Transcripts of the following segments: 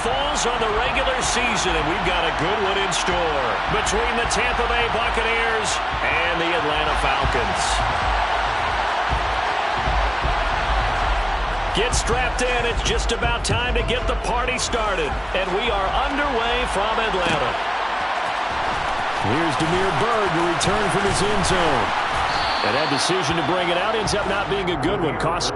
falls on the regular season, and we've got a good one in store between the Tampa Bay Buccaneers and the Atlanta Falcons. Get strapped in. It's just about time to get the party started. And we are underway from Atlanta. Here's Demir Berg to return from his end zone. And that decision to bring it out ends up not being a good one. Cost.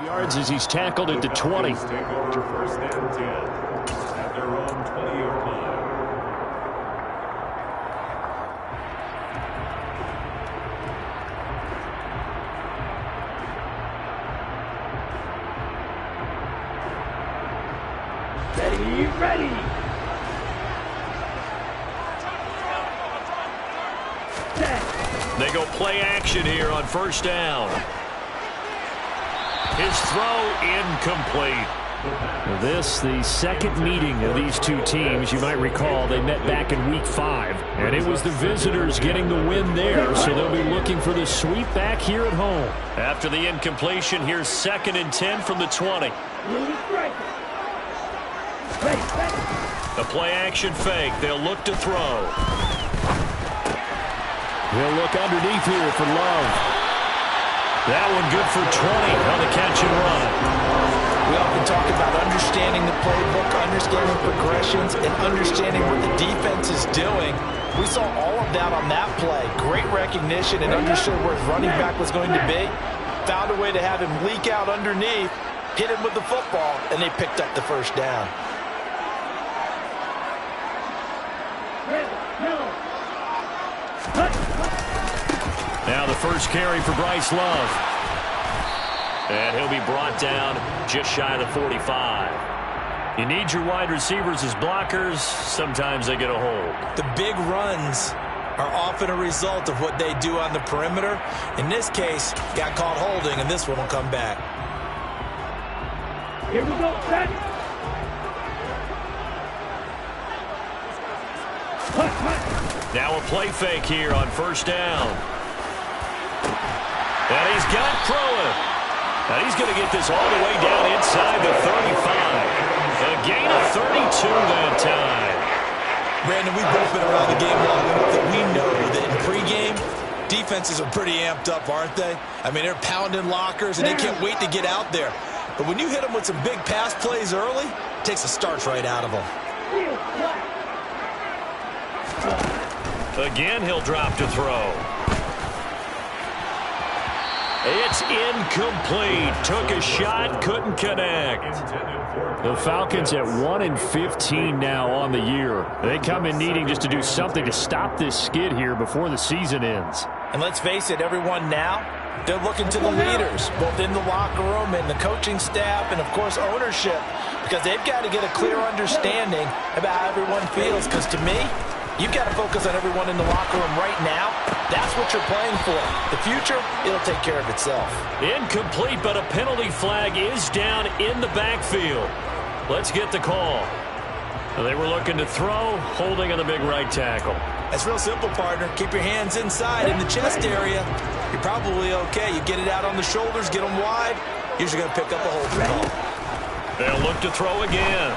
Yards as he's tackled at the 20. Take over first and 10 at their own 20-yard line. Ready. They go play action here on first down. His throw incomplete. This, the second meeting of these two teams. You might recall they met back in Week 5, and it was the visitors getting the win there, so they'll be looking for the sweep back here at home. After the incompletion, here's 2nd and 10 from the 20. The play-action fake. They'll look to throw. He'll look underneath here for Love. That one good for 20 on the catch and run. We often talk about understanding the playbook, understanding progressions, and understanding what the defense is doing. We saw all of that on that play. Great recognition and understood where his running back was going to be. Found a way to have him leak out underneath, hit him with the football, and they picked up the first down. Now the first carry for Bryce Love. And he'll be brought down just shy of the 45. You need your wide receivers as blockers. Sometimes they get a hold. The big runs are often a result of what they do on the perimeter. In this case, got caught holding, and this one will come back. Here we go, set. Now a play fake here on first down. And he's got Pruitt. And he's going to get this all the way down inside the 35. A gain of 32 that time. Brandon, we've both been around the game long enough that we know that in pregame, defenses are pretty amped up, aren't they? I mean, they're pounding lockers, and they can't wait to get out there. But when you hit them with some big pass plays early, it takes the starch right out of them. Again, he'll drop to throw. It's incomplete. Took a shot, couldn't connect. The Falcons at 1-15 now on the year. They come in needing just to do something to stop this skid here before the season ends. And let's face it, everyone now, they're looking to the leaders, both in the locker room and the coaching staff and, of course, ownership, because they've got to get a clear understanding about how everyone feels, because to me, You've got to focus on everyone in the locker room right now. That's what you're playing for. The future, it'll take care of itself. Incomplete, but a penalty flag is down in the backfield. Let's get the call. They were looking to throw, holding on the big right tackle. That's real simple, partner. Keep your hands inside in the chest area. You're probably okay. You get it out on the shoulders, get them wide. Usually going to pick up a holding call. They'll look to throw again.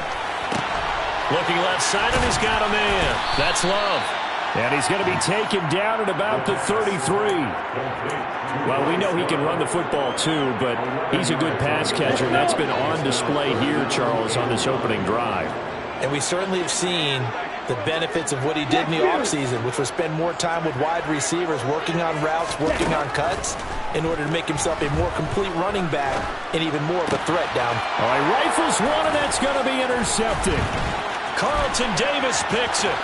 Looking left side, and he's got a man. That's Love. And he's going to be taken down at about the 33. Well, we know he can run the football too, but he's a good pass catcher, and that's been on display here, Charles, on this opening drive. And we certainly have seen the benefits of what he did in the offseason, which was spend more time with wide receivers, working on routes, working on cuts, in order to make himself a more complete running back and even more of a threat down. All right, rifles one, and that's going to be intercepted. Carlton Davis picks it.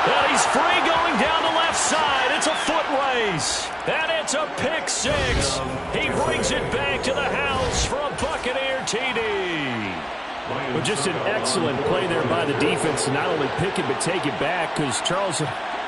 And he's free going down the left side. It's a foot race. And it's a pick six. He brings it back to the house for a Buccaneer TD. Well, just an excellent play there by the defense to not only pick it but take it back, because Charles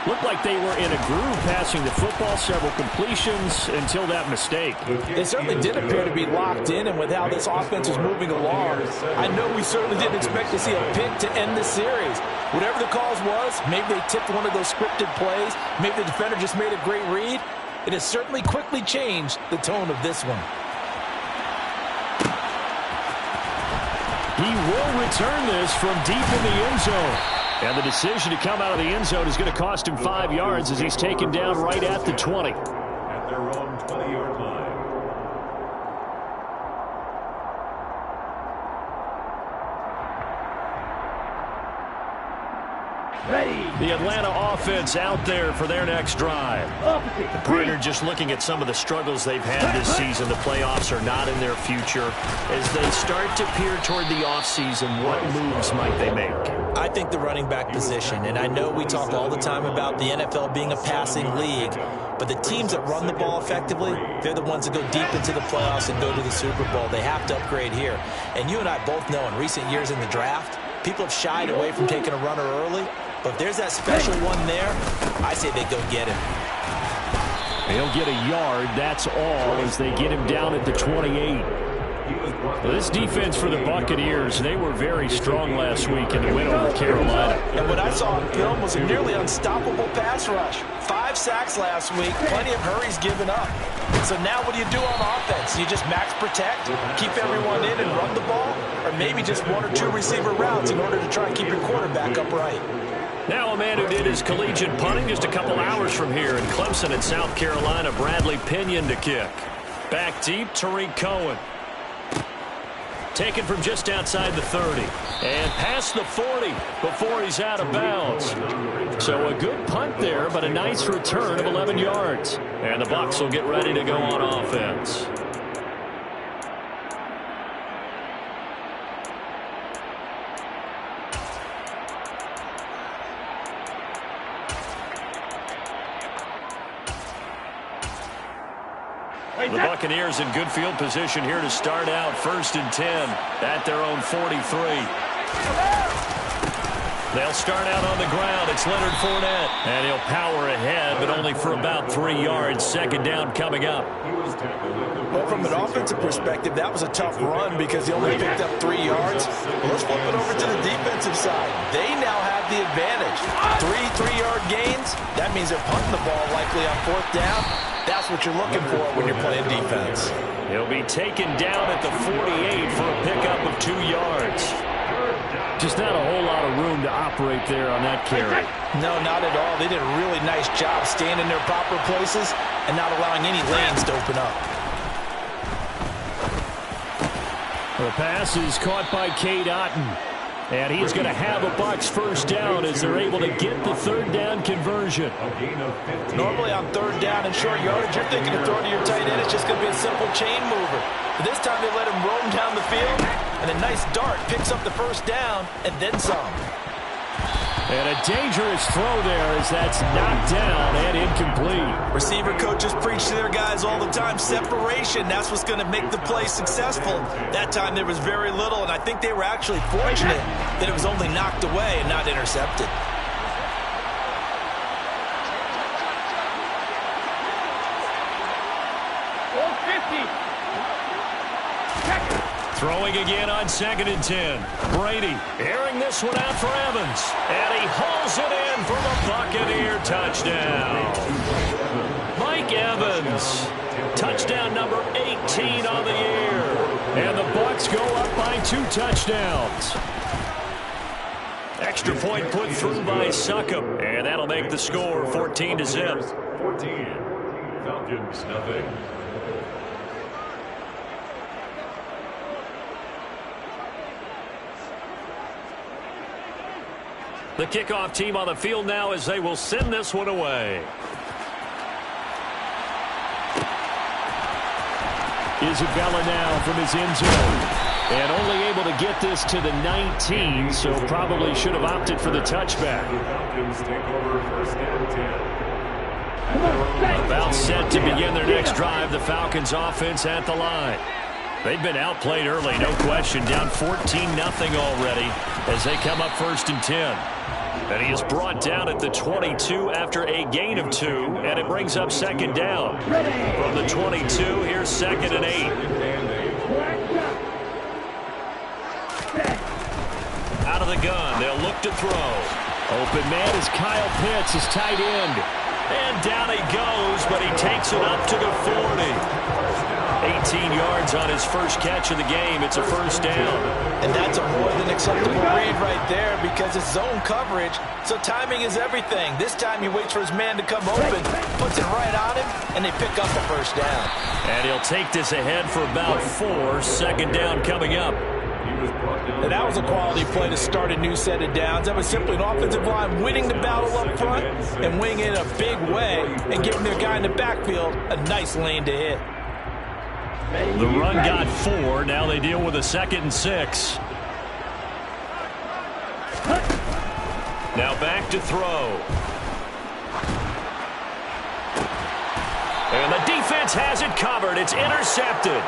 looked like they were in a groove passing the football, several completions until that mistake. They certainly did appear to be locked in, and with how this offense was moving along, I know we certainly didn't expect to see a pick to end the series. Whatever the cause was, maybe they tipped one of those scripted plays, maybe the defender just made a great read. It has certainly quickly changed the tone of this one. He will return this from deep in the end zone. And the decision to come out of the end zone is going to cost him 5 yards as he's taken down right at the 20. At their own 20-yard line. Ready. The Atlanta offense out there for their next drive. Opposite. The partner just looking at some of the struggles they've had this season. The playoffs are not in their future. As they start to peer toward the offseason, what moves might they make? I think the running back position, and I know we talk all the time about the NFL being a passing league, but the teams that run the ball effectively, they're the ones that go deep into the playoffs and go to the Super Bowl. They have to upgrade here. And you and I both know in recent years in the draft, people have shied away from taking a runner early. But if there's that special one there, I say they go get him. He'll get a yard, that's all, as they get him down at the 28. Well, this defense for the Buccaneers, they were very strong last week in the win over Carolina. And what I saw on film was a nearly unstoppable pass rush. 5 sacks last week, plenty of hurries given up. So now what do you do on offense? You just max protect, keep everyone in and run the ball, or maybe just 1 or 2 receiver routes in order to try and keep your quarterback upright. Now a man who did his collegiate punting just a couple hours from here in Clemson in South Carolina, Bradley Pinion to kick. Back deep, Tariq Cohen. Taken from just outside the 30. And past the 40 before he's out of bounds. So a good punt there, but a nice return of 11 yards. And the Bucs will get ready to go on offense. The Buccaneers in good field position here to start out 1st and 10 at their own 43. They'll start out on the ground. It's Leonard Fournette. And he'll power ahead, but only for about 3 yards. 2nd down coming up. Well, from an offensive perspective, that was a tough run because he only picked up 3 yards. Well, let's flip it over to the defensive side. They now have the advantage. 3 3-yard gains. That means they're punting the ball likely on 4th down. That's what you're looking for when you're playing defense. He'll be taken down at the 48 for a pickup of 2 yards. Just not a whole lot of room to operate there on that carry. No, not at all. They did a really nice job staying in their proper places and not allowing any lanes to open up. The pass is caught by Cade Otton. And he's going to have a Bucs 1st down as they're able to get the 3rd down conversion. Normally on 3rd down and short yardage, you're thinking of throwing to your tight end. It's just going to be a simple chain mover. But this time they let him roam down the field, and a nice dart picks up the 1st down and then some. And a dangerous throw there as that's knocked down and incomplete. Receiver coaches preach to their guys all the time. Separation, that's what's going to make the play successful. That time there was very little, and I think they were actually fortunate that it was only knocked away and not intercepted. Throwing again on 2nd and 10. Brady airing this one out for Evans. And he hauls it in for the Buccaneer touchdown. Mike Evans. Touchdown number 18 on the year. And the Bucs go up by 2 touchdowns. Extra point put through by Succop. And that'll make the score 14-0. 14. Falcons, nothing. The kickoff team on the field now as they will send this one away. Isabella now from his end zone. And only able to get this to the 19, so probably should have opted for the touchback. The Falcons take over 1st and 10. About set to begin their next drive, the Falcons offense at the line. They've been outplayed early, no question, down 14-0 already as they come up 1st and 10. And he is brought down at the 22 after a gain of 2, and it brings up 2nd down. From the 22, here's 2nd and 8. Out of the gun, they'll look to throw. Open man is Kyle Pitts, his tight end. And down he goes, but he takes it up to the 40. 18 yards on his first catch of the game. It's a 1st down. And that's a more than acceptable read right there because it's zone coverage, so timing is everything. This time he waits for his man to come open, puts it right on him, and they pick up the 1st down. And he'll take this ahead for about 4. 2nd down coming up. And that was a quality play to start a new set of downs. That was simply an offensive line winning the battle up front and winning it in a big way and giving their guy in the backfield a nice lane to hit. The run got 4. Now they deal with a 2nd and 6. Now back to throw. And the defense has it covered. It's intercepted.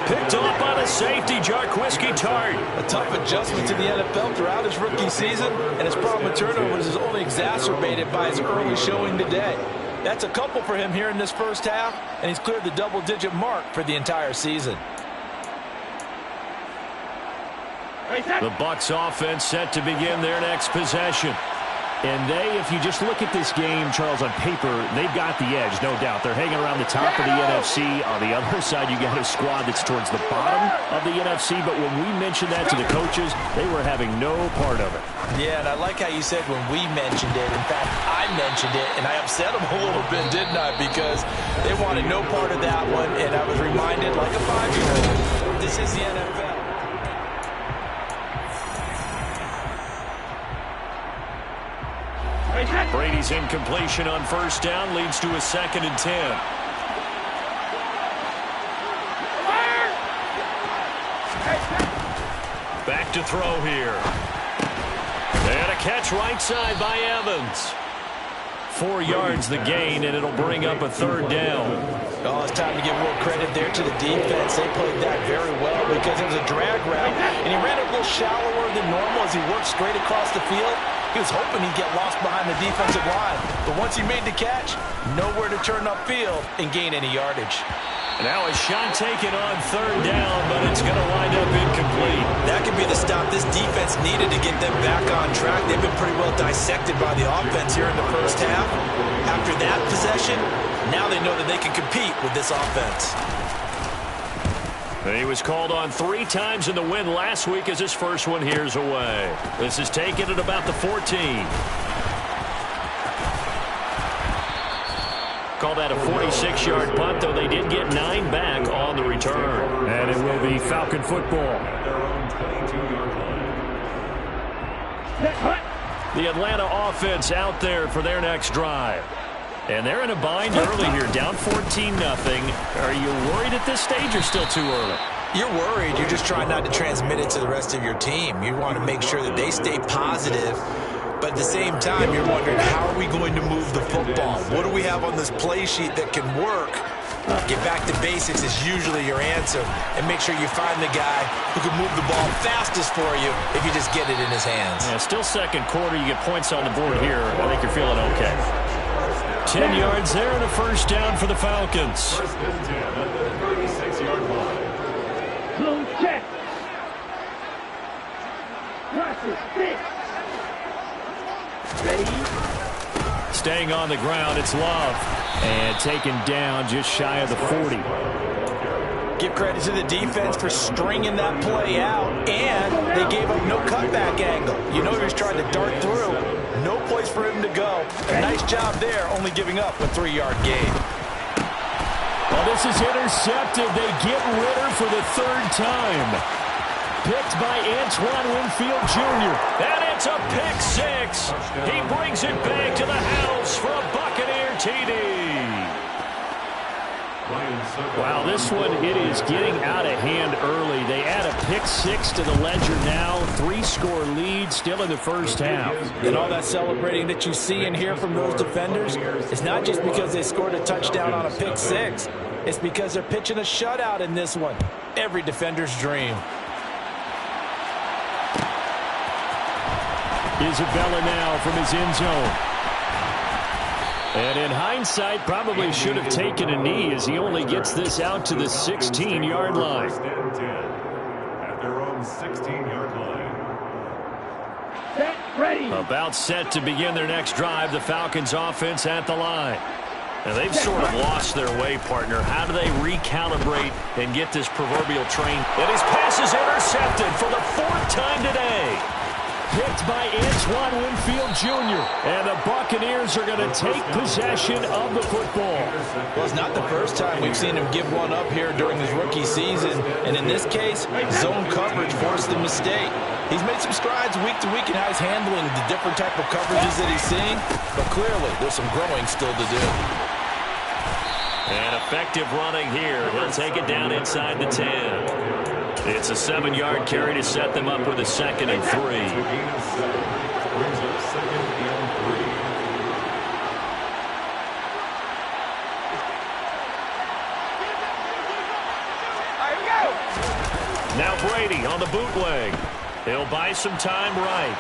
Picked off by the safety, Jarquiski Tart. A tough adjustment to the NFL throughout his rookie season, and his problem with turnovers is only exacerbated by his early showing today. That's a couple for him here in this 1st half, and he's cleared the double-digit mark for the entire season. The Bucs offense set to begin their next possession. And they, if you just look at this game, Charles, on paper, they've got the edge, no doubt. They're hanging around the top of the NFC. On the other side, you got a squad that's towards the bottom of the NFC. But when we mentioned that to the coaches, they were having no part of it. Yeah, and I like how you said when we mentioned it. In fact, I mentioned it, and I upset them a little bit, didn't I? Because they wanted no part of that one, and I was reminded like a 5-year-old, this is the NFL. Brady's incompletion on 1st down leads to a 2nd and 10. Back to throw here. And a catch right side by Evans. 4 yards the gain, and it'll bring up a 3rd down. Oh, it's time to give more credit there to the defense. They played that very well because it was a drag route, and he ran a little shallower than normal as he worked straight across the field. He was hoping he'd get lost behind the defensive line, but once he made the catch, nowhere to turn upfield and gain any yardage. Now a shot taken on 3rd down, but it's going to wind up incomplete. That could be the stop this defense needed to get them back on track. They've been pretty well dissected by the offense here in the 1st half. After that possession, now they know that they can compete with this offense. And he was called on 3 times in the win last week as his first one here's away. This is taken at about the 14. Call that a 46-yard punt, though they did get 9 back on the return. And it will be Falcon football. Their own 22-yard line. The Atlanta offense out there for their next drive. And they're in a bind early here, down 14-0. Are you worried at this stage or still too early? You're worried. You're just trying not to transmit it to the rest of your team. You want to make sure that they stay positive. But at the same time, you're wondering, how are we going to move the football? What do we have on this play sheet that can work? Get back to basics is usually your answer, and make sure you find the guy who can move the ball fastest for you if you just get it in his hands. Yeah, still second quarter. You get points on the board here. I think you're feeling okay. 10 yards there and a first down for the Falcons. First and 10 at the 36-yard line. Blue check. Process this. Ready? Staying on the ground, it's Love. And taken down just shy of the 40. Give credit to the defense for stringing that play out, and they gave up no cutback angle. You know he was trying to dart through. No place for him to go. A nice job there, only giving up a 3-yard gain. Well, this is intercepted. They get Ritter for the third time. Picked by Antoine Winfield Jr. And it's a pick six. He brings it back to the house for a Buccaneer TD. Wow, this one, it is getting out of hand early. They add a pick six to the ledger now. 3-score lead still in the first half. And all that celebrating that you see and hear from those defenders is not just because they scored a touchdown on a pick six. It's because they're pitching a shutout in this one. Every defender's dream. Isabella now from his end zone. And in hindsight, probably should have taken a knee as he only gets this out to the 16-yard line. First and 10 at their own 16-yard line. Set, ready. About set to begin their next drive, the Falcons offense at the line. Now they've sort of lost their way, partner. How do they recalibrate and get this proverbial train? And his pass is intercepted for the 4th time today. Picked by Antoine Winfield Jr. And the Buccaneers are going to take possession of the football. Well, it's not the first time we've seen him give one up here during his rookie season. And in this case, zone coverage forced the mistake. He's made some strides week to week in how he's handling the different type of coverages that he's seeing. But clearly, there's some growing still to do. And effective running here. He'll take it down inside the 10. It's a 7-yard carry to set them up with a 2nd and 3. Brings up 2nd and 3. Now Brady on the bootleg. He'll buy some time right.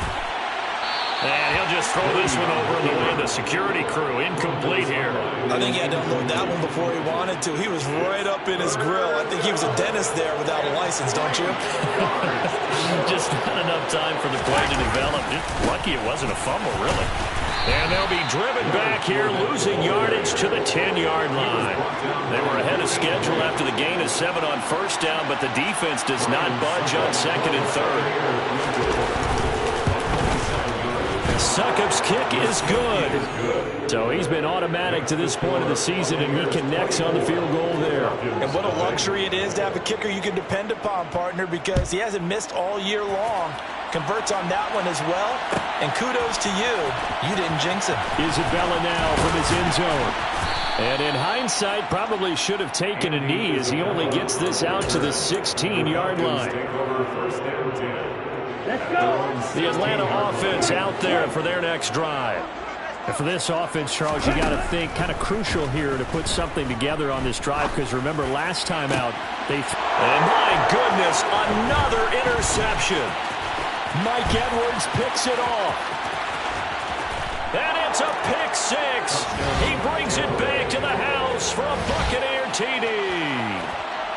And he'll just throw this one over in the way of the security crew. Incomplete here. I think he had to unload that one before he wanted to. He was right up in his grill. I think he was a dentist there without a license, don't you? Just not enough time for the play to develop. Just lucky it wasn't a fumble, really. And they'll be driven back here, losing yardage to the 10-yard line. They were ahead of schedule after the gain of 7 on first down, but the defense does not budge on 2nd and 3rd. Succop's kick is good. So he's been automatic to this point of the season, and he connects on the field goal there. And what a luxury it is to have a kicker you can depend upon, partner, because he hasn't missed all year long. Converts on that one as well. And kudos to you. You didn't jinx him. Isabella now from his end zone. And in hindsight, probably should have taken a knee as he only gets this out to the 16-yard line. Take over 1st and 10. Let's go. The Atlanta offense out there for their next drive. And for this offense, Charles, you got to think kind of crucial here to put something together on this drive, because remember last time out, they... And my goodness, another interception. Mike Edwards picks it off. And it's a pick six. He brings it back to the house for a Buccaneer TD.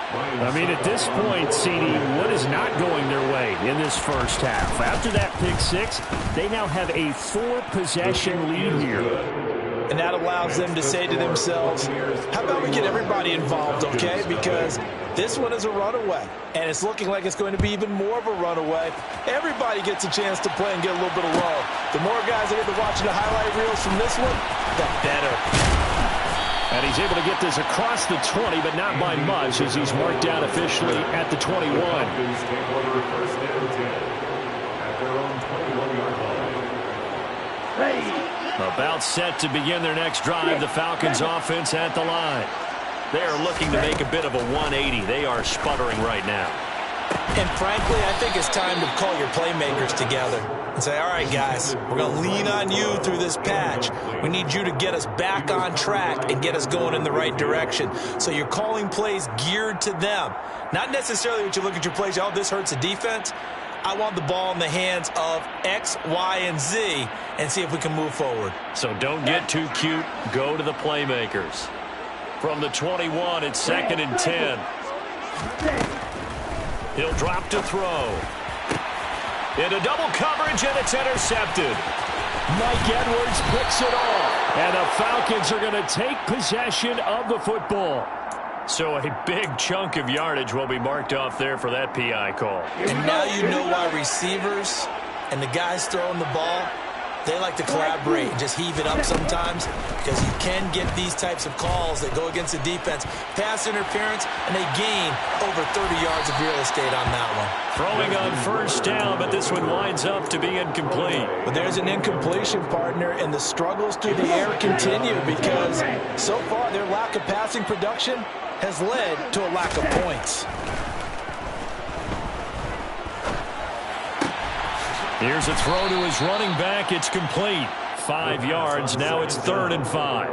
I mean, at this point, CD, what is not going their way in this first half? After that pick six, they now have a 4-possession lead here. And that allows them to say to themselves, how about we get everybody involved, okay? Because this one is a runaway, and it's looking like it's going to be even more of a runaway. Everybody gets a chance to play and get a little bit of love. The more guys that get to watching the highlight reels from this one, the better. And he's able to get this across the 20, but not by much, as he's marked down officially at the 21. Take over 1st and 10 at their own 21-yard line. Ready. About set to begin their next drive, the Falcons offense at the line. They are looking to make a bit of a 180. They are sputtering right now. And frankly, I think it's time to call your playmakers together and say, all right, guys, we're going to lean on you through this patch. We need you to get us back on track and get us going in the right direction. So you're calling plays geared to them. Not necessarily what you look at your plays, oh, this hurts the defense. I want the ball in the hands of X, Y, and Z and see if we can move forward. So don't get too cute. Go to the playmakers. From the 21, it's 2nd and 10. He'll drop to throw. Into double coverage, and it's intercepted. Mike Edwards picks it off. And the Falcons are going to take possession of the football. So a big chunk of yardage will be marked off there for that PI call. And now you know why receivers and the guys throwing the ball, they like to collaborate and just heave it up sometimes, because you can get these types of calls that go against the defense, pass interference, and they gain over 30 yards of real estate on that one. Throwing on 1st down, but this one winds up to be incomplete. But there's an incompletion, partner, and the struggles through the air continue because so far their lack of passing production has led to a lack of points. Here's a throw to his running back. It's complete. 5 yards. Now it's 3rd and 5.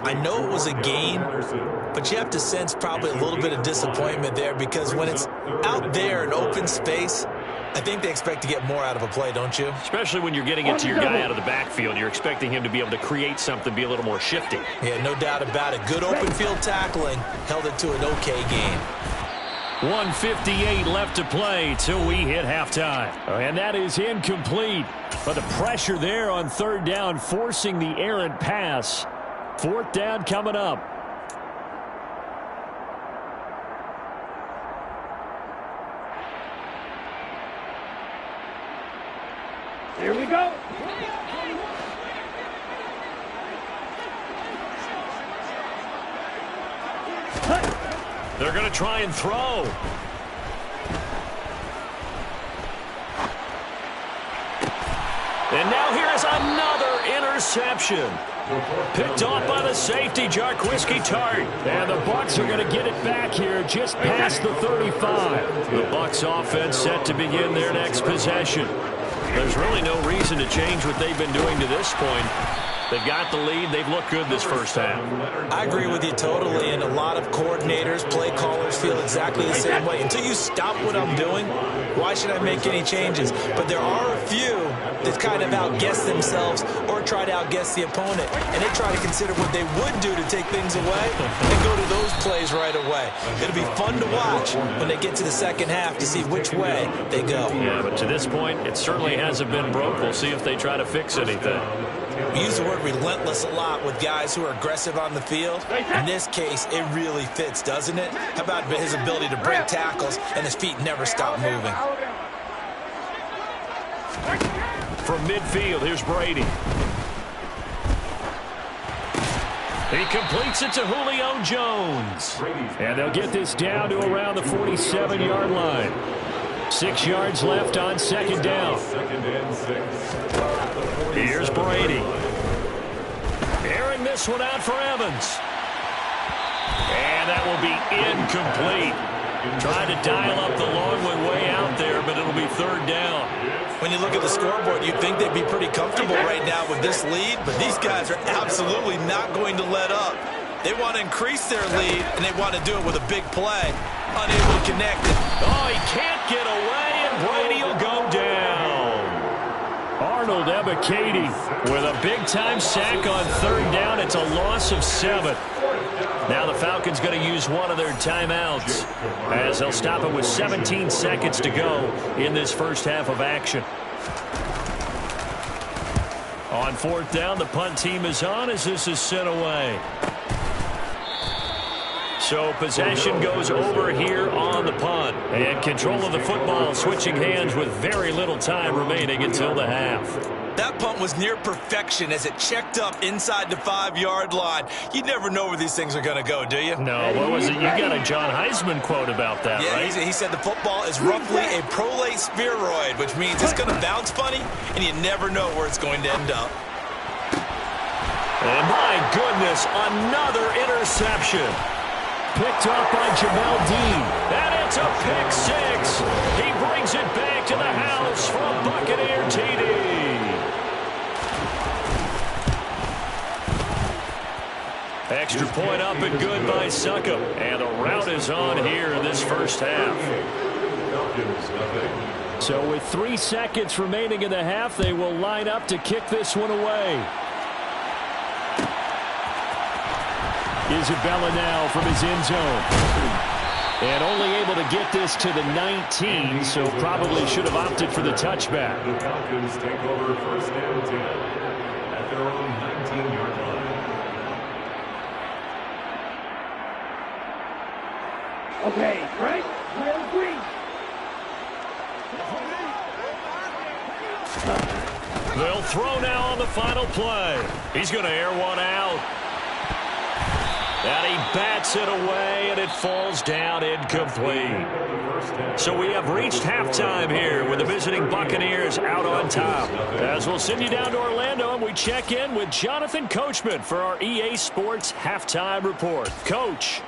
I know it was a gain, but you have to sense probably a little bit of disappointment there, because when it's out there in open space, I think they expect to get more out of a play, don't you? Especially when you're getting it to your guy out of the backfield. You're expecting him to be able to create something, be a little more shifty. Yeah, no doubt about it. Good open field tackling held it to an okay gain. 1:58 left to play till we hit halftime. And that is incomplete. But the pressure there on 3rd down, forcing the errant pass. 4th down coming up. Here we go. They're going to try and throw. And now here is another interception. Picked off by the safety, Jarquiski Tart. And the Bucs are going to get it back here just past the 35. The Bucs offense set to begin their next possession. There's really no reason to change what they've been doing to this point. They've got the lead. They've looked good this first half. I agree with you totally, and a lot of coordinators, play callers feel exactly the same way. Until you stop what I'm doing, why should I make any changes? But there are a few that kind of outguess themselves or try to outguess the opponent, and they try to consider what they would do to take things away and go to those plays right away. It'll be fun to watch when they get to the second half to see which way they go. Yeah, but to this point, it certainly hasn't been broke. We'll see if they try to fix anything. We use the word relentless a lot with guys who are aggressive on the field. In this case, it really fits, doesn't it? How about his ability to break tackles and his feet never stop moving? From midfield, here's Brady. He completes it to Julio Jones. And they'll get this down to around the 47-yard line. 6 yards left on 2nd down. Here's Brady. Airing this one out for Evans. And that will be incomplete. Trying to dial up the long way out there, but it'll be 3rd down. When you look at the scoreboard, you'd think they'd be pretty comfortable right now with this lead, but these guys are absolutely not going to let up. They want to increase their lead, and they want to do it with a big play. Unable to connect it. Oh, he can't get away, and Brady will go down. Arnold Ebiketie With a big-time sack on 3rd down, it's a loss of 7. Now the Falcons going to use one of their timeouts as they'll stop it with 17 seconds to go in this first half of action. On 4th down, the punt team is on as this is sent away. So possession goes over here on the punt. And control of the football switching hands with very little time remaining until the half. That punt was near perfection as it checked up inside the 5-yard line. You never know where these things are going to go, do you? No, what was it? You got a John Heisman quote about that, yeah, right? He said the football is roughly a prolate spheroid, which means it's going to bounce funny, and you never know where it's going to end up. And my goodness, another interception. picked off by Jamel Dean. And It's a pick six. He brings it back to the house for a Buccaneer TD. Extra point up and good by Succop. And the route is on here in this first half. So with 3 seconds remaining in the half, they will line up to kick this one away. Isabella now from his end zone. And only able to get this to the 19, so probably should have opted for the touchback. The Falcons take over first and 10 at their own 19-yard line. Okay, right? We'll agree. They'll throw now on the final play. He's going to air one out. And he bats it away, and it falls down incomplete. So we have reached halftime here with the visiting Buccaneers out on top. As we'll send you down to Orlando, and we check in with Jonathan Coachman for our EA Sports Halftime Report. Coach.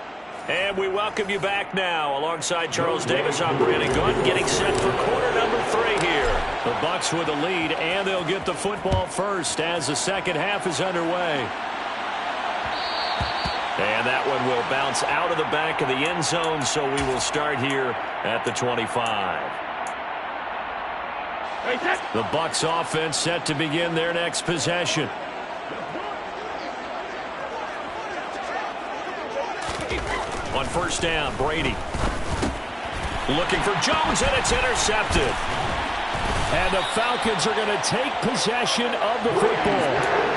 And we welcome you back now. Alongside Charles Davis, I'm Brandon Gunn, getting set for quarter number 3 here. The Bucs with the lead, and they'll get the football first as the second half is underway. And that one will bounce out of the back of the end zone, so we will start here at the 25. The Bucs offense set to begin their next possession. On first down, Brady. Looking for Jones, and it's intercepted. And the Falcons are going to take possession of the football.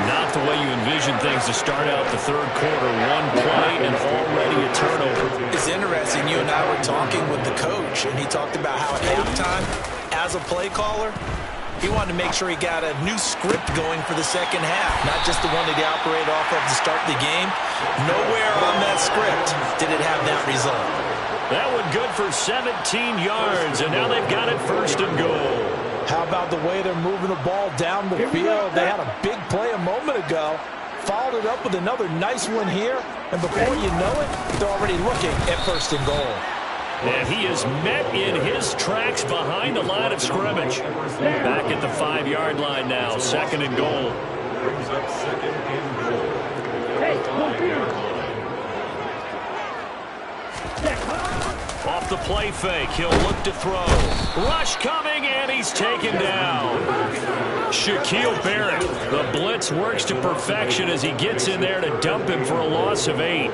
Not the way you envision things to start out the third quarter. One play and already a turnover. It's interesting. You and I were talking with the coach, and he talked about how at halftime, as a play caller, he wanted to make sure he got a new script going for the second half, not just the one that he operated off of to start the game. Nowhere on that script did it have that result. That one good for 17 yards, and now they've got it first and goal. How about the way they're moving the ball down the field? They had a big play a moment ago, followed it up with another nice one here, and before you know it, they're already looking at first and goal. And he is met in his tracks behind the line of scrimmage. Back at the 5-yard line now, second and goal. Brings up second and goal. Hey, look here. Off the play fake, he'll look to throw. Rush coming, and he's taken down. Shaquille Barrett, the blitz works to perfection as he gets in there to dump him for a loss of 8.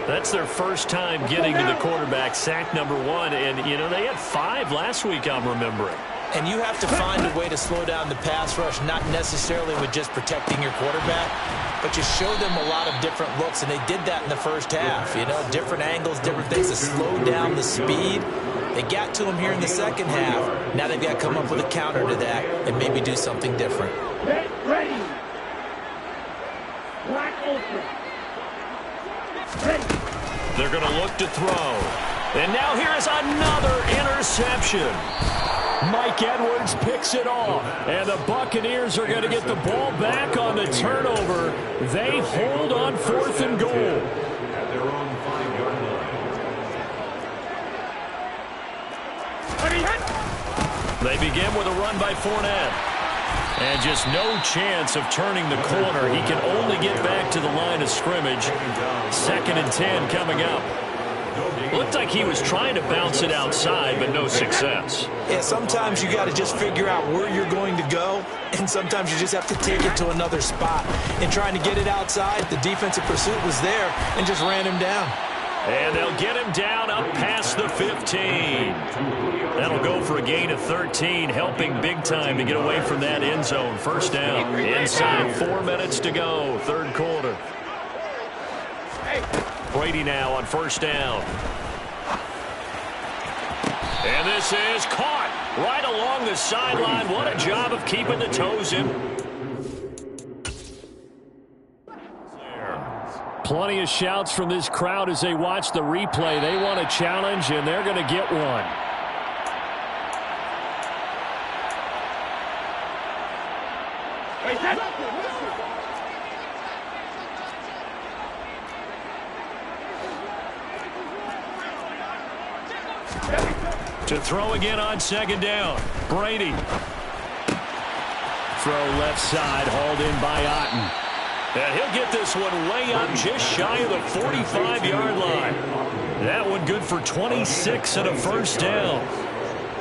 That's their first time getting to the quarterback, sack number 1. And, you know, they had 5 last week, I'm remembering. And you have to find a way to slow down the pass rush, not necessarily with just protecting your quarterback, but you show them a lot of different looks, and they did that in the first half. You know, different angles, different things to slow down the speed. They got to him here in the second half. Now they've got to come up with a counter to that and maybe do something different. Ready. Black open. Ready. They're going to look to throw. And now here is another interception. Mike Edwards picks it off. And the Buccaneers are going to get the ball back on the turnover. They hold on fourth and goal. At their own 5-yard line. They begin with a run by Fournette. And just no chance of turning the corner. He can only get back to the line of scrimmage. Second and 10 coming up. Looked like he was trying to bounce it outside, but no success. Yeah, sometimes you got to just figure out where you're going to go, and sometimes you just have to take it to another spot. In trying to get it outside, the defensive pursuit was there and just ran him down. And they'll get him down up past the 15. That'll go for a gain of 13, helping big time to get away from that end zone. First down. Inside 4 minutes to go, third quarter. Brady now on first down. And this is caught right along the sideline. What a job of keeping the toes in. Plenty of shouts from this crowd as they watch the replay. They want a challenge, and they're going to get one. To throw again on second down. Brady. Throw left side, hauled in by Otten. And he'll get this one way up just shy of the 45-yard line. That one good for 26 and a first down.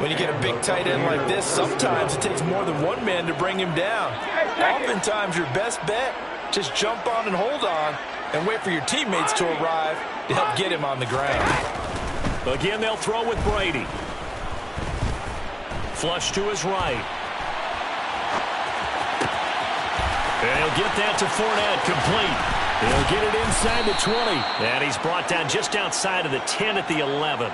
When you get a big tight end like this, sometimes it takes more than one man to bring him down. Oftentimes, your best bet, just jump on and hold on and wait for your teammates to arrive to help get him on the ground. Again, they'll throw with Brady. Flush to his right. And he'll get that to Fournette, complete. He'll get it inside the 20. And he's brought down just outside of the 10 at the 11.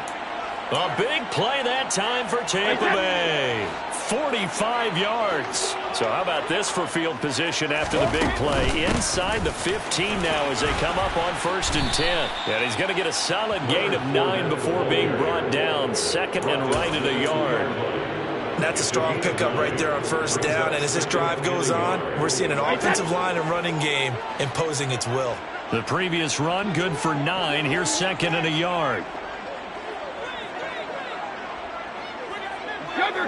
A big play that time for Tampa Bay. 45 yards. So how about this for field position after the big play? Inside the 15 now as they come up on 1st and 10. And he's going to get a solid gain of 9 before being brought down. Second and right at a yard. That's a strong pickup right there on 1st down. And as this drive goes on, we're seeing an offensive line and running game imposing its will. The previous run good for 9. Here's 2nd and a yard.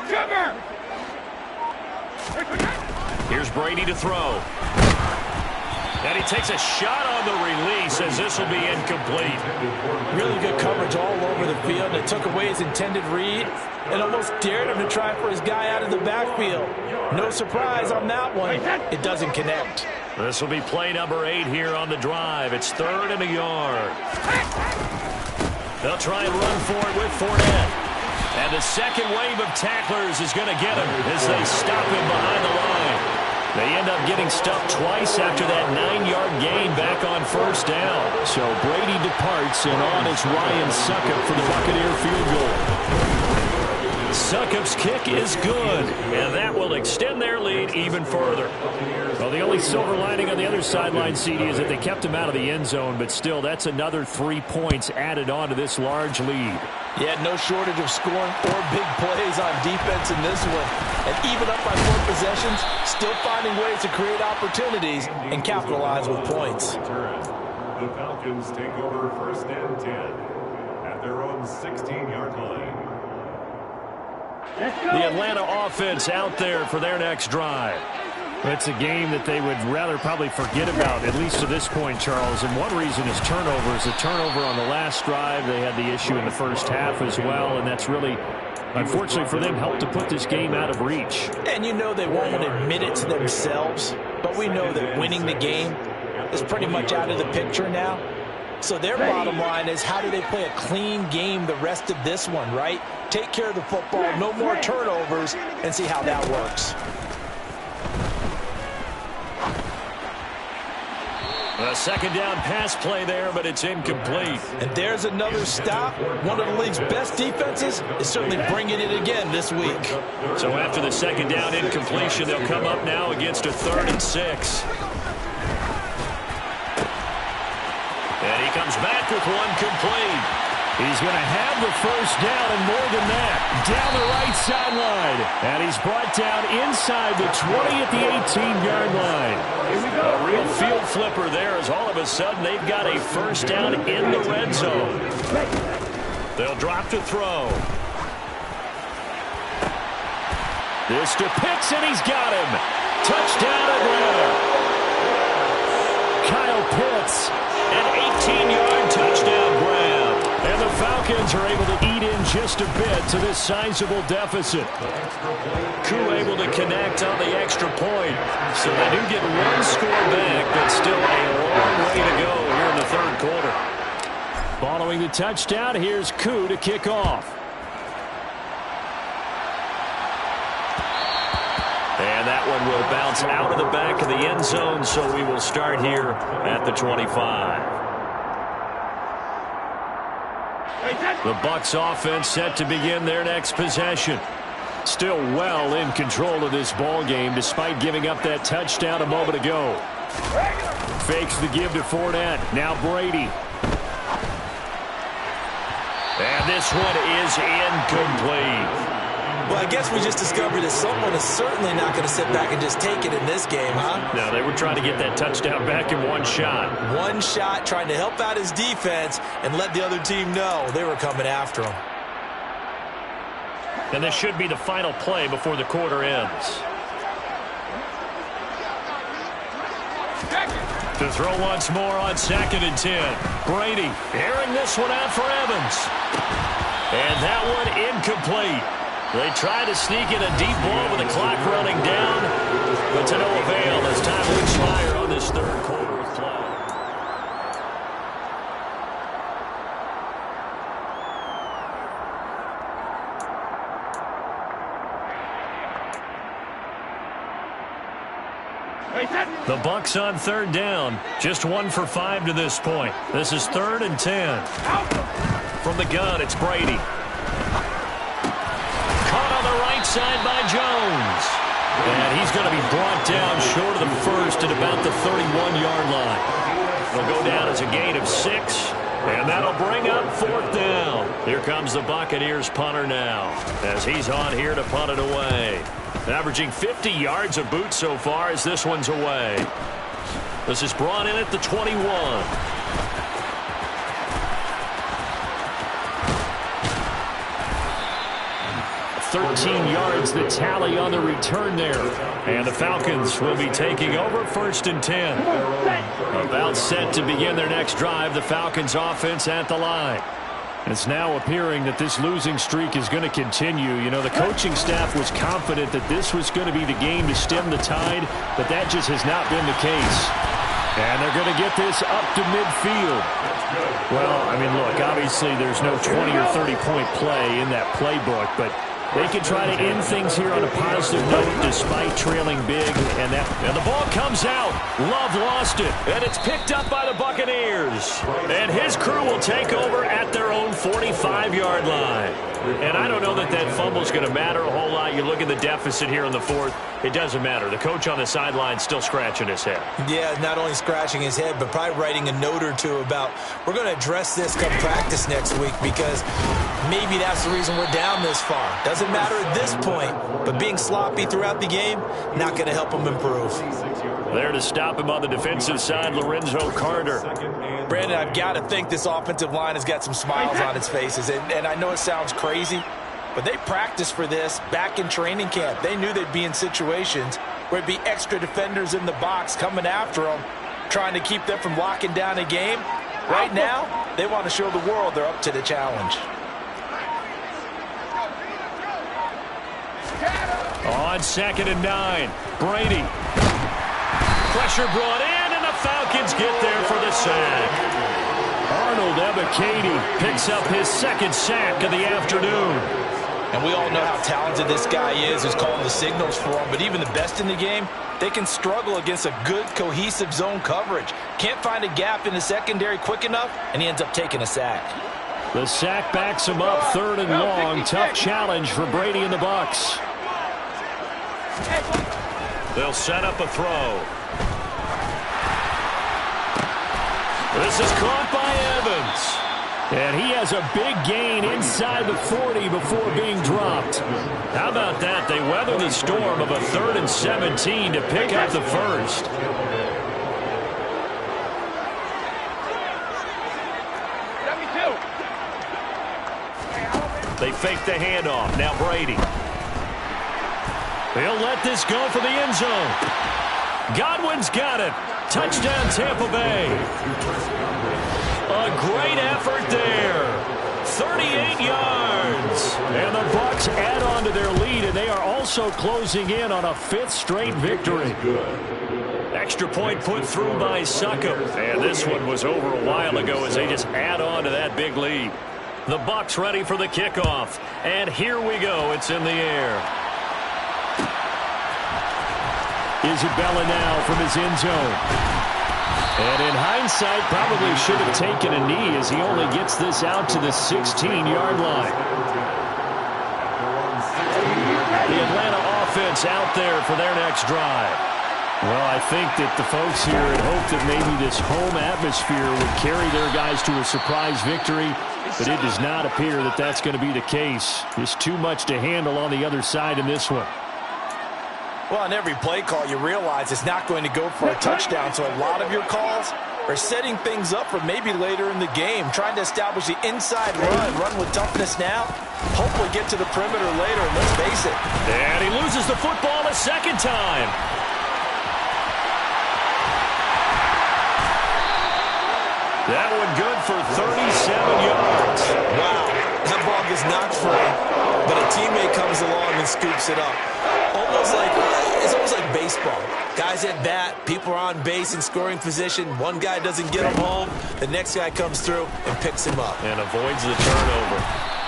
Cover! Here's Brady to throw. And he takes a shot on the release as this will be incomplete. Really good coverage all over the field. It took away his intended read and almost dared him to try for his guy out of the backfield. No surprise on that one. It doesn't connect. This will be play number 8 here on the drive. It's 3rd and a yard. They'll try and run for it with Fournette. And the second wave of tacklers is going to get him as they stop him behind the line. They end up getting stuffed twice after that 9-yard gain back on 1st down. So Brady departs, and on is Ryan Succop for the Buccaneer field goal. Succop's kick is good, and that will extend their lead even further. Well, the only silver lining on the other sideline, CD, is that they kept him out of the end zone, but still, that's another 3 points added on to this large lead. Yeah, no shortage of scoring or big plays on defense in this one. And even up by 4 possessions, still finding ways to create opportunities and capitalize with points. The Falcons take over 1st and 10 at their own 16-yard line. The Atlanta offense out there for their next drive. It's a game that they would rather probably forget about, at least to this point, Charles. And one reason is turnovers. The turnover on the last drive, they had the issue in the first half as well, and that's really, unfortunately for them, helped to put this game out of reach. And you know they won't admit it to themselves, but we know that winning the game is pretty much out of the picture now. So their bottom line is, how do they play a clean game the rest of this one, right? Take care of the football, no more turnovers, and see how that works. A second down pass play there, but it's incomplete. And there's another stop. One of the league's best defenses is certainly bringing it again this week. So after the second down incompletion, they'll come up now against a 3rd and 6. And he comes back with one complete. He's going to have the first down and more than that. Down the right sideline. And he's brought down inside the 20 at the 18-yard line. A real field flipper there as all of a sudden they've got a first down in the red zone. They'll drop to throw. This to Pitts, and he's got him. Touchdown Atlanta. Kyle Pitts, an 18-yard touchdown grab. And the Falcons are able to eat in just a bit to this sizable deficit. Koo able to connect on the extra point. So they do get one score back, but still a long way to go here in the 3rd quarter. Following the touchdown, here's Koo to kick off. And that one will bounce out of the back of the end zone, so we will start here at the 25. The Bucs offense set to begin their next possession. Still well in control of this ball game despite giving up that touchdown a moment ago. Fakes the give to Fournette. Now Brady. And this one is incomplete. Well, I guess we just discovered that someone is certainly not going to sit back and just take it in this game, huh? No, they were trying to get that touchdown back in one shot. One shot, trying to help out his defense and let the other team know they were coming after him. And this should be the final play before the quarter ends. To throw once more on 2nd and 10. Brady airing this one out for Evans. And that one incomplete. They try to sneak in a deep ball with the clock running down, but to no avail as time will expire on this third quarter of play. The Bucs on 3rd down. Just 1 for 5 to this point. This is 3rd and 10. From the gun, it's Brady. Caught on the right side by Jones. And he's going to be brought down short of the first at about the 31-yard line. It'll go down as a gain of 6. And that'll bring up 4th down. Here comes the Buccaneers punter now, as he's on here to punt it away. Averaging 50 yards of boot so far as this one's away. This is brought in at the 21. 13 yards the tally on the return there. And the Falcons will be taking over 1st and 10. About set to begin their next drive. The Falcons offense at the line. It's now appearing that this losing streak is going to continue. You know, the coaching staff was confident that this was going to be the game to stem the tide, but that just has not been the case. And they're going to get this up to midfield. Well, I mean, look, obviously there's no 20 or 30-point play in that playbook, but they can try to end things here on a positive note despite trailing big. And the ball comes out. Love lost it. And it's picked up by the Buccaneers. And his crew will take over at their own 45-yard line. And I don't know that that fumble is going to matter a whole lot. You look at the deficit here in the 4th. It doesn't matter. The coach on the sideline still scratching his head. Yeah, not only scratching his head, but probably writing a note or two about we're going to address this come practice next week because maybe that's the reason we're down this far. Doesn't matter at this point, but being sloppy throughout the game, not going to help him improve. There to stop him on the defensive side, Lorenzo Carter. Brandon, I've got to think this offensive line has got some smiles on its faces. And I know it sounds crazy, but they practiced for this back in training camp. They knew they'd be in situations where it'd be extra defenders in the box coming after them, trying to keep them from locking down a game. Right now, they want to show the world they're up to the challenge. On 2nd and 9, Brady. Pressure brought in, and the Falcons get there for the sack. Arnold Ebiketie picks up his 2nd sack of the afternoon. And we all know how talented this guy is who's calling the signals for him. But even the best in the game, they can struggle against a good, cohesive zone coverage. Can't find a gap in the secondary quick enough, and he ends up taking a sack. The sack backs him up 3rd and long. Tough challenge for Brady and the Bucs. They'll set up a throw. This is caught by Evans. And he has a big gain inside the 40 before being dropped. How about that? They weather the storm of a 3rd and 17 to pick up the first. They fake the handoff. Now Brady. He'll let this go for the end zone. Godwin's got it. Touchdown, Tampa Bay. A great effort there. 38 yards. And the Bucs add on to their lead, and they are also closing in on a 5th straight victory. Extra point put through by Succop. And this one was over a while ago as they just add on to that big lead. The Bucs ready for the kickoff. And here we go. It's in the air. Isabella now from his end zone. And in hindsight, probably should have taken a knee as he only gets this out to the 16-yard line. The Atlanta offense out there for their next drive. Well, I think that the folks here had hoped that maybe this home atmosphere would carry their guys to a surprise victory, but it does not appear that that's going to be the case. Just too much to handle on the other side in this one. Well, on every play call, you realize it's not going to go for a touchdown, so a lot of your calls or setting things up for maybe later in the game, trying to establish the inside run with toughness now, hopefully get to the perimeter later, let's face it. And he loses the football a second time. That one good for 37 yards. Wow, that ball gets knocked free, but a teammate comes along and scoops it up. It's almost like baseball. Guys at bat, people are on base in scoring position. One guy doesn't get him home. The next guy comes through and picks him up. And avoids the turnover.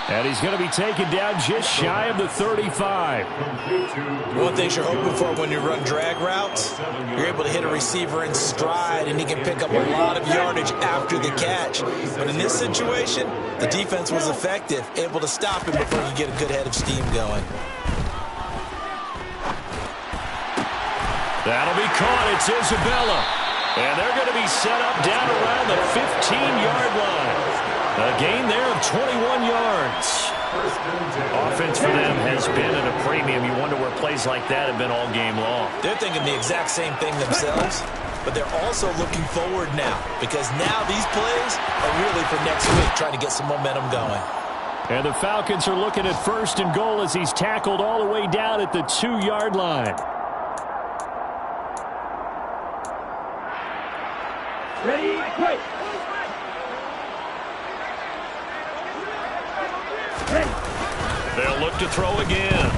And he's going to be taken down just shy of the 35. One thing you're hoping for when you run drag routes, you're able to hit a receiver in stride, and he can pick up a lot of yardage after the catch. But in this situation, the defense was effective, able to stop him before you get a good head of steam going. That'll be caught. It's Isabella. And they're going to be set up down around the 15-yard line. A gain there of 21 yards. Offense for them has been at a premium. You wonder where plays like that have been all game long. They're thinking the exact same thing themselves, but they're also looking forward now, because now these plays are really for next week, trying to get some momentum going. And the Falcons are looking at 1st and goal as he's tackled all the way down at the 2-yard line. Ready, quick. They'll look to throw again.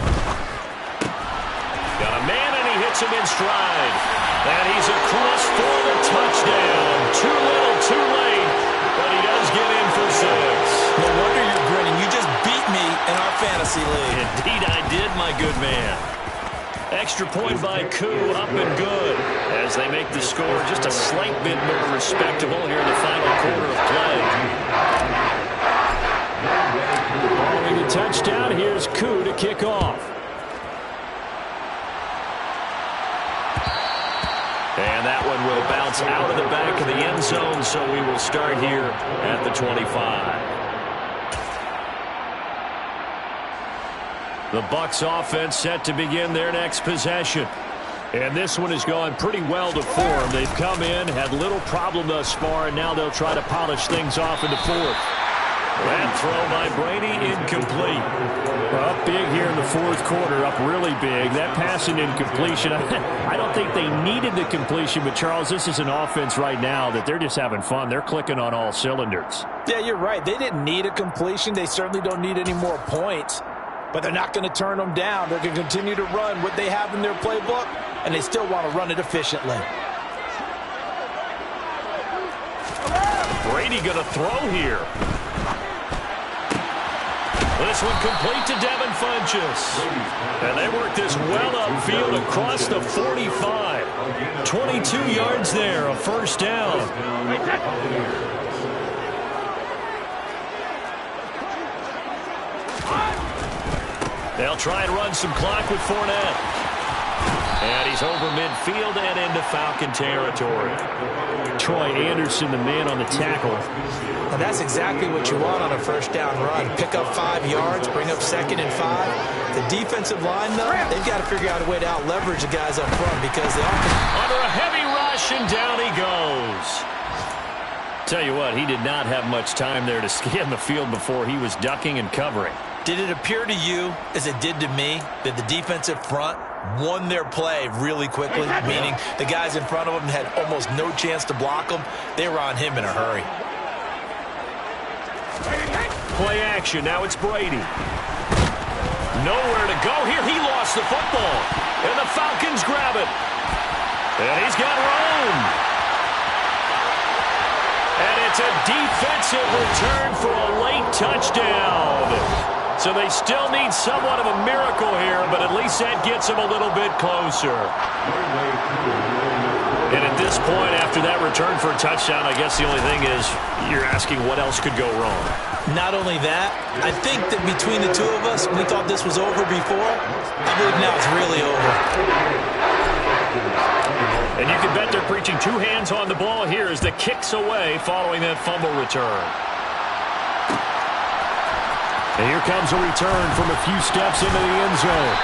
Got a man, and he hits him in stride. And he's across for the touchdown. Too little, too late, but he does get in for 6. No wonder you're grinning. You just beat me in our fantasy league. Indeed I did, my good man. Extra point by Koo, up and good, as they make the score just a slight bit more respectable here in the final quarter of play. Following the touchdown, here's Koo to kick off. And that one will bounce out of the back of the end zone, so we will start here at the 25. The Bucs offense set to begin their next possession. And this one has gone pretty well to form. They've come in, had little problem thus far, and now they'll try to polish things off in the 4th. That throw by Brady, incomplete. Up big here in the 4th quarter, up really big. That passing incompletion, I don't think they needed the completion, but Charles, this is an offense right now that they're just having fun. They're clicking on all cylinders. Yeah, you're right. They didn't need a completion. They certainly don't need any more points. But they're not going to turn them down. They're going to continue to run what they have in their playbook, and they still want to run it efficiently. Brady going to throw here. This one complete to Devin Funchess. And they work this well upfield across the 45. 22 yards there, a 1st down. They'll try and run some clock with Fournette. And he's over midfield and into Falcon territory. Troy Anderson, the man on the tackle. And that's exactly what you want on a 1st down run. Pick up 5 yards, bring up 2nd and 5. The defensive line, though, they've got to figure out a way to out-leverage the guys up front, because they often... Under a heavy rush, and down he goes. Tell you what, he did not have much time there to scan the field before he was ducking and covering. Did it appear to you, as it did to me, that the defensive front won their play really quickly, meaning the guys in front of them had almost no chance to block them? They were on him in a hurry. Play action. Now it's Brady. Nowhere to go here. He lost the football. And the Falcons grab it. And he's got room. And it's a defensive return for a late touchdown. So they still need somewhat of a miracle here, but at least that gets them a little bit closer. And at this point, after that return for a touchdown, I guess the only thing is you're asking what else could go wrong. Not only that, I think that between the two of us, we thought this was over before. I believe now it's really over. And you can bet they're preaching 2 hands on the ball here as the kick's away following that fumble return. And here comes a return from a few steps into the end zone.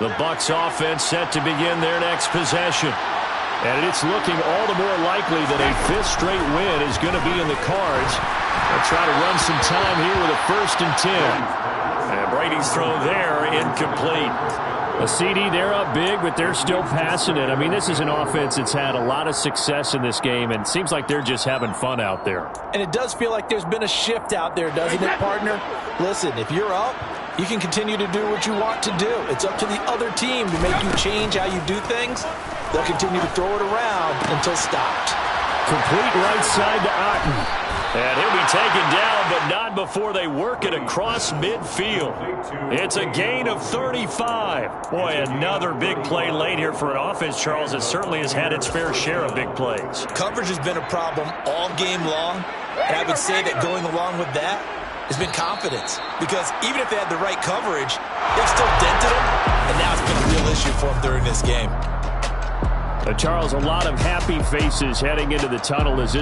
The Bucs offense set to begin their next possession. And it's looking all the more likely that a fifth straight win is going to be in the cards. They'll try to run some time here with a 1st and 10. And Brady's throw there, incomplete. A CD, they're up big, but they're still passing it. I mean, this is an offense that's had a lot of success in this game, and it seems like they're just having fun out there. And it does feel like there's been a shift out there, doesn't it, partner? Listen, if you're up, you can continue to do what you want to do. It's up to the other team to make you change how you do things. They'll continue to throw it around until stopped. Complete right side to Otten. And he'll be taken down, but not before they work it across midfield. It's a gain of 35. Boy, another big play late here for an offense, Charles, that certainly has had its fair share of big plays. Coverage has been a problem all game long, and I would say that going along with that has been confidence. Because even if they had the right coverage, they've still dented them, and now it's been a real issue for them during this game. Charles, a lot of happy faces heading into the tunnel as this